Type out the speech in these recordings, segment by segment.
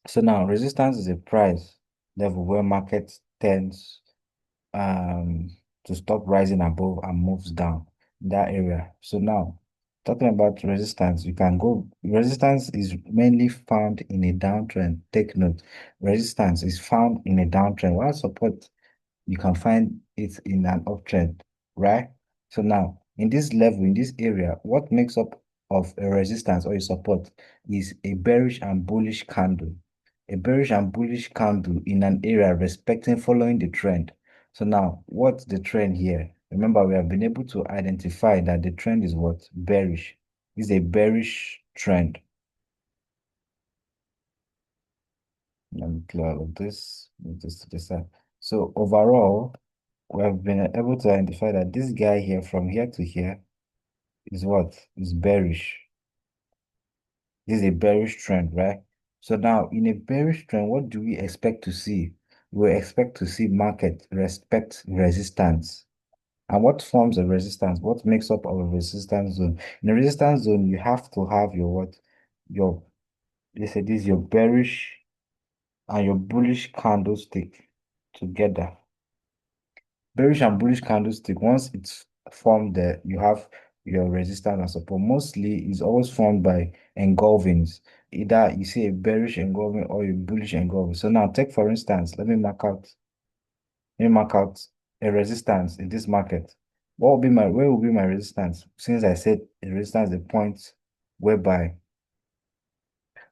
So now resistance is a price level where market tends um to stop rising above and moves down in that area. So now talking about resistance, you can go resistance is mainly found in a downtrend. Take note, resistance is found in a downtrend, while support you can find it in an uptrend, right? So now, in this level, in this area, what makes up of a resistance or a support is a bearish and bullish candle. A bearish and bullish candle in an area respecting following the trend. So now, what's the trend here? Remember, we have been able to identify that the trend is what? Bearish. It's a bearish trend. Let me clear all of this. Move this to the side. So overall, we have been able to identify that this guy here, from here to here, is what? Is bearish. This is a bearish trend, right? So now, in a bearish trend, what do we expect to see? We expect to see market respect resistance. And what forms a resistance? What makes up our resistance zone? In a resistance zone, you have to have your what? Your, they say this is your bearish and your bullish candlestick together. Bearish and bullish candlestick, once it's formed there, you have your resistance and support. Mostly it's always formed by engulfings. Either you see a bearish engulfing or a bullish engulfing. So now take for instance, let me mark out a resistance in this market. Where will be my resistance? Since I said a resistance is a point whereby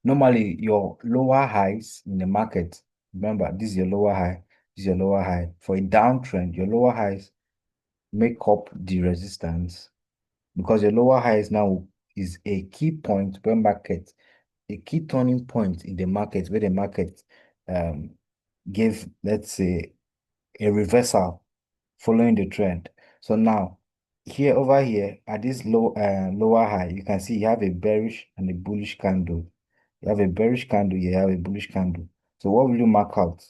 normally your lower highs in the market, remember this is your lower high, this is your lower high. For a downtrend, your lower highs make up the resistance because your lower highs now is a key point where market, a key turning point in the market where the market um gave, let's say, a reversal following the trend. So now here over here at this lower high, you can see you have a bearish and a bullish candle. You have a bearish candle here, you have a bullish candle. So what will you mark out?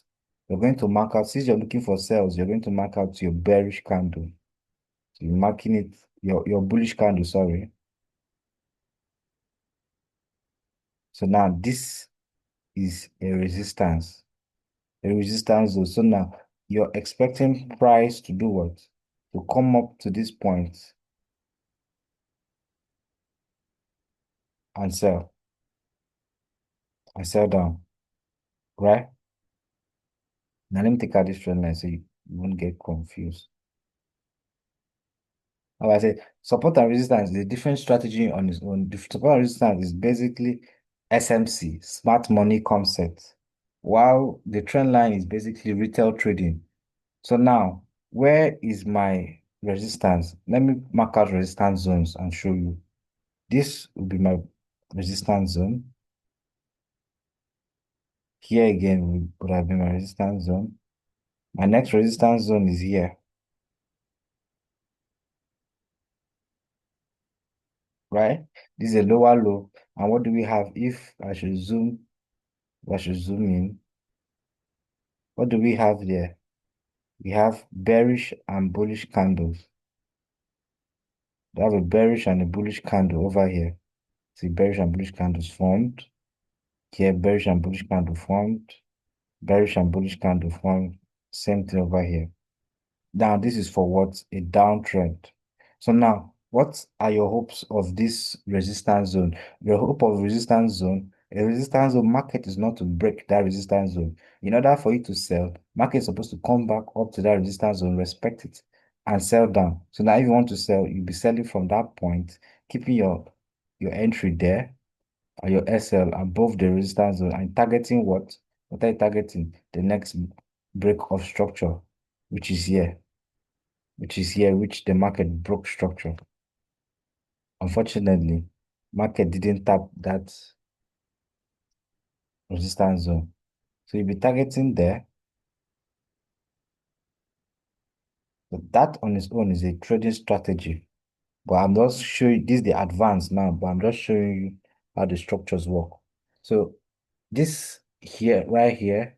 You're going to mark out, since you're looking for sales, you're going to mark out your bearish candle. So you're marking it, your bullish candle, sorry. So now this is a resistance zone. So now you're expecting price to do what? To come up to this point and sell down, right? Now let me take out this trend line so you won't get confused. Now I said support and resistance is a different strategy on its own. The support and resistance is basically SMC, smart money concept, while the trend line is basically retail trading. So now, where is my resistance? Let me mark out resistance zones and show you. This will be my resistance zone. Here again would have been my resistance zone. My next resistance zone is here, right? This is a lower low. And what do we have? If I should zoom in, what do we have there? We have bearish and bullish candles. We have a bearish and a bullish candle over here. See, bearish and bullish candles formed. Here, bearish and bullish candle formed. Bearish and bullish candle formed. Same thing over here. Now, this is for what? A downtrend. So now, what are your hopes of this resistance zone? Your hope of resistance zone, a resistance zone market is not to break that resistance zone. In order for you to sell, market is supposed to come back up to that resistance zone, respect it, and sell down. So now if you want to sell, you'll be selling from that point, keeping your entry there and your SL above the resistance zone and targeting what? What are you targeting? The next break of structure, which is here, which the market broke structure. Unfortunately, market didn't tap that resistance zone. So you'll be targeting there. But that on its own is a trading strategy. But I'm just showing this is the advanced now, but I'm just showing you how the structures work. So this here, right here,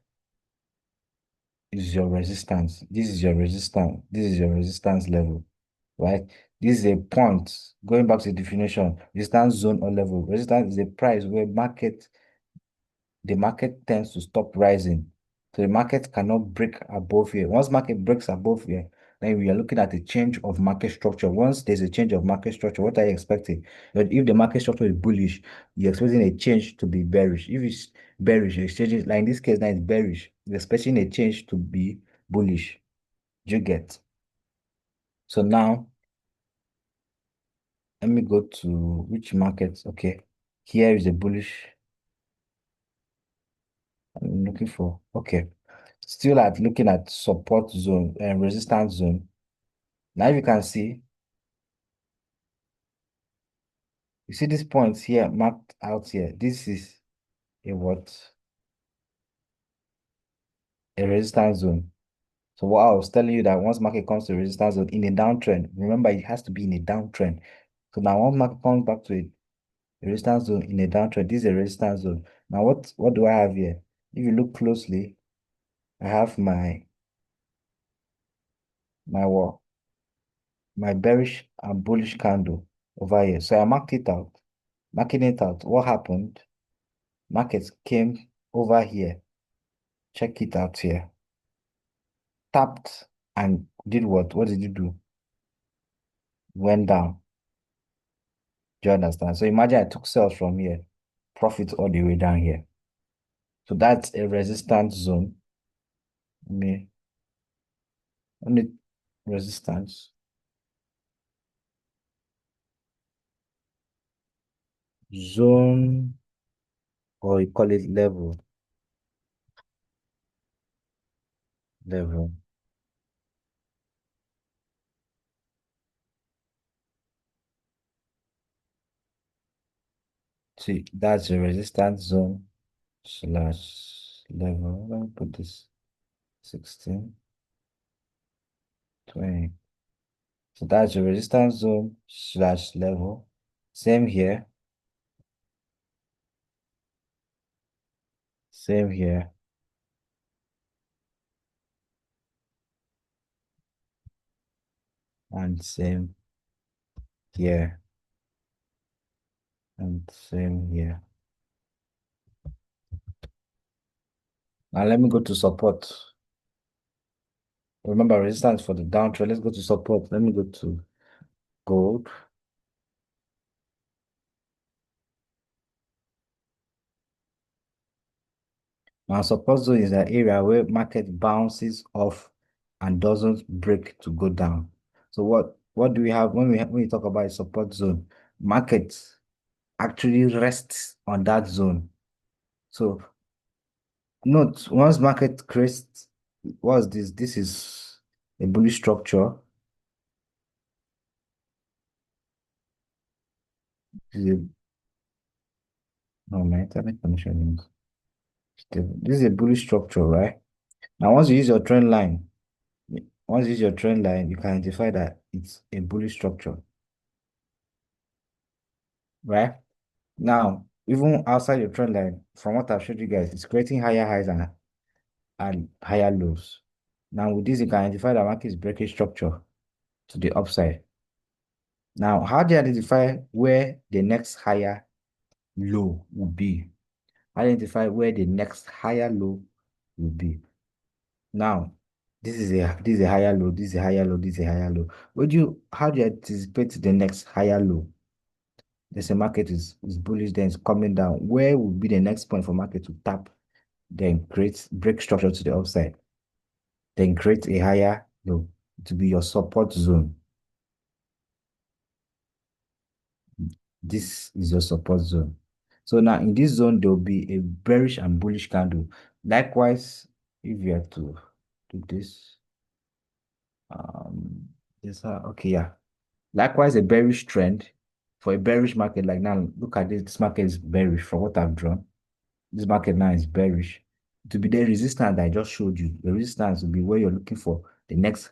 is your resistance. This is your resistance. This is your resistance level, right? This is a point. Going back to the definition, resistance zone or level. Resistance is a price where market the market tends to stop rising. So the market cannot break above here. Once market breaks above here, then we are looking at a change of market structure. Once there's a change of market structure, what are you expecting? But if the market structure is bullish, you're expecting a change to be bearish. If it's bearish, exchanges like in this case now it's bearish. You're expecting a change to be bullish. Do you get? So now let me go to which markets. Okay, here is a bullish. I'm looking for. Okay, still at looking at support zone and resistance zone. Now you can see, you see these points here marked out here. This is a what? A resistance zone. So what I was telling you that once market comes to resistance zone in a downtrend, remember it has to be in a downtrend. So now once market comes back to a resistance zone in a downtrend, this is a resistance zone. Now what do I have here? If you look closely, I have my what? My bearish and bullish candle over here. So I marked it out. Marking it out. What happened? Markets came over here. Check it out here. Tapped and did what? What did you do? Went down. Do you understand? So imagine I took sales from here, profit all the way down here. So that's a resistance zone. Let me only resistance zone, or you call it level. See, that's a resistance zone slash level. Let me put this 16, 20. So that's your resistance zone slash level. Same here, same here, and same here, and same here. Now let me go to support. Remember resistance for the downtrend. Let's go to support. Let me go to gold. Now support zone is an area where market bounces off and doesn't break to go down. So what do we have when we talk about a support zone? Market actually rests on that zone. So note, once market creates, what's this? This is a bullish structure. This is a, no, my internet connection is stable. This is a bullish structure, right? Now, once you use your trend line, you can identify that it's a bullish structure, right? Now, even outside your trend line, from what I've showed you guys, it's creating higher highs and higher lows. Now, with this, you can identify that market is breaking structure to the upside. Now, how do you identify where the next higher low will be? Identify where the next higher low will be. Now, this is a higher low, this is a higher low, this is a higher low. How do you anticipate the next higher low? There's a market is bullish, then it's coming down. Where will be the next point for market to tap, then create break structure to the upside, then create a higher low to be your support zone. This is your support zone. So now in this zone, there will be a bearish and bullish candle. Likewise, if you are to do this, okay, yeah. Likewise, a bearish trend for a bearish market. Like now, look at this. This market is bearish from what I've drawn. This market now is bearish. To be the resistance that I just showed you, the resistance will be where you're looking for the next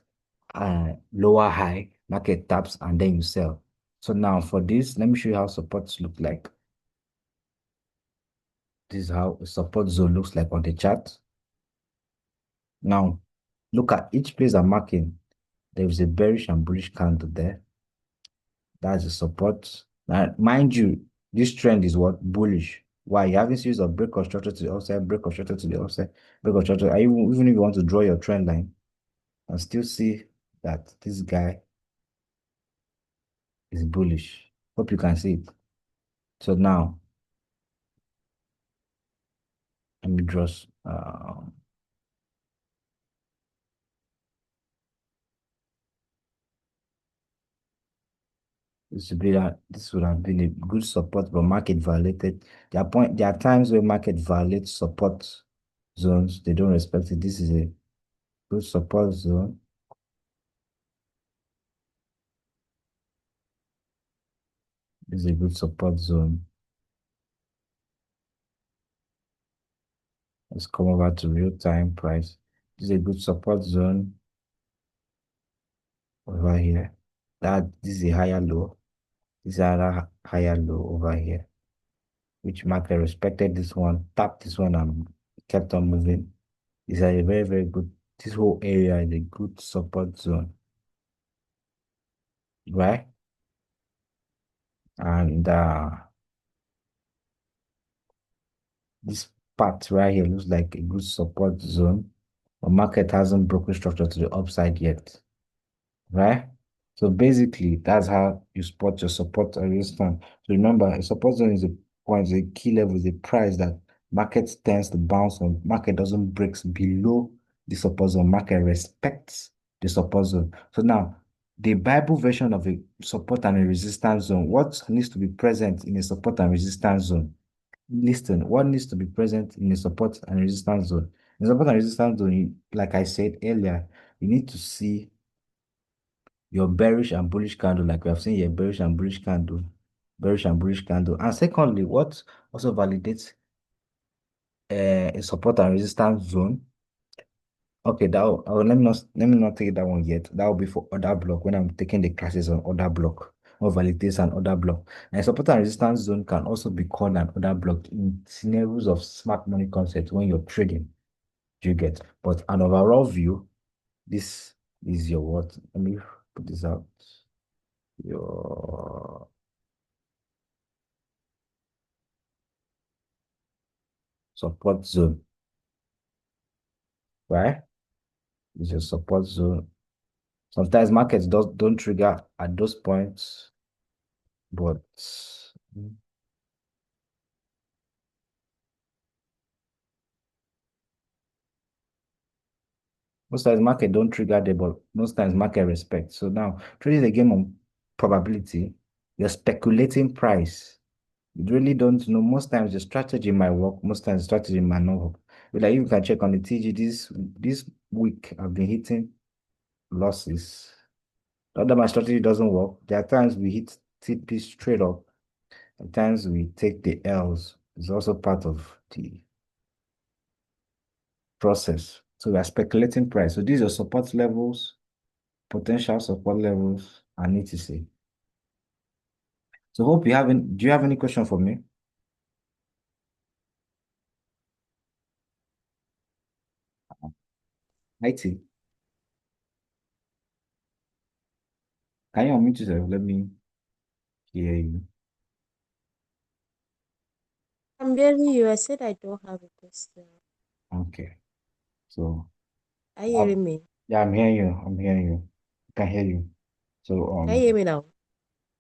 lower high, market taps, and then you sell. So now for this, let me show you how supports look like. This is how a support zone looks like on the chart. Now, look at each place I'm marking. There is a bearish and bullish candle there. That's a support. Now, mind you, this trend is what? Bullish. Why? You having series of break constructor to the upside, break constructor to the upside, break constructor. And even if you want to draw your trend line, and still see that this guy is bullish. Hope you can see it. So now, let me draw. This would have been a good support, but market violated. There are times where market violates support zones. They don't respect it. This is a good support zone. This is a good support zone. Let's come over to real-time price. This is a good support zone over here. This is a higher low. This is another higher low over here, which market respected this one, tapped this one, and kept on moving. These are a very, very good. This whole area is a good support zone, right? And this part right here looks like a good support zone. The market hasn't broken structure to the upside yet, right? So basically, that's how you spot your support and resistance. So remember, a support zone is a point, a key level, is a price that market tends to bounce on. Market doesn't break below the support zone. Market respects the support zone. So now, the Bible version of a support and a resistance zone, what needs to be present in a support and resistance zone? Listen, what needs to be present in a support and resistance zone? In support and resistance zone, like I said earlier, you need to see your bearish and bullish candle, like we have seen here, bearish and bullish candle. And secondly, what also validates a support and resistance zone. Okay, let me not take that one yet. That will be for other block when I'm taking the classes on other block or validates an other block. And support and resistance zone can also be called an other block in scenarios of smart money concept when you're trading. Do you get? But an overall view, this is your what? Let me put this out. Your support zone, right? Is your support zone. Sometimes markets don't trigger at those points, but most times market don't trigger there, but most times market respect. So now trading is a game on probability. You're speculating price. You really don't know. Most times the strategy might work, most times the strategy might not work. But like you can check on the TG this week I've been hitting losses. Not that my strategy doesn't work. There are times we hit TP straight up. At times we take the L's. It's also part of the process. So we are speculating price. So these are support levels, potential support levels, and etc. So hope you haven't. Do you have any question for me? IT, can you unmute yourself? Let me hear you. I'm hearing you. I said I don't have a question. Okay. So Are you um, hearing me? yeah, I'm hearing you. I'm hearing you. I can hear you. So Can you hear me now?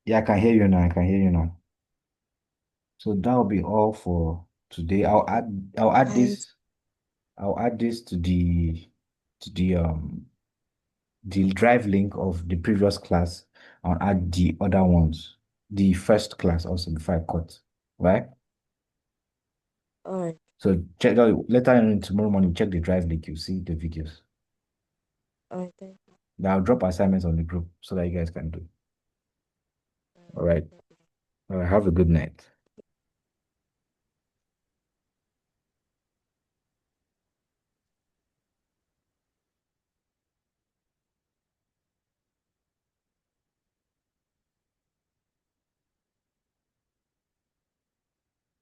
yeah, I can hear you now. I can hear you now. So that will be all for today. And I'll add this to the drive link of the previous class. I'll add the other ones, the first class also before I cut, right? all right, So check that later on tomorrow morning, check the drive link, you see the videos. all right, thank you. Then I'll drop assignments on the group so that you guys can do. All right. Bye. All right. Have a good night.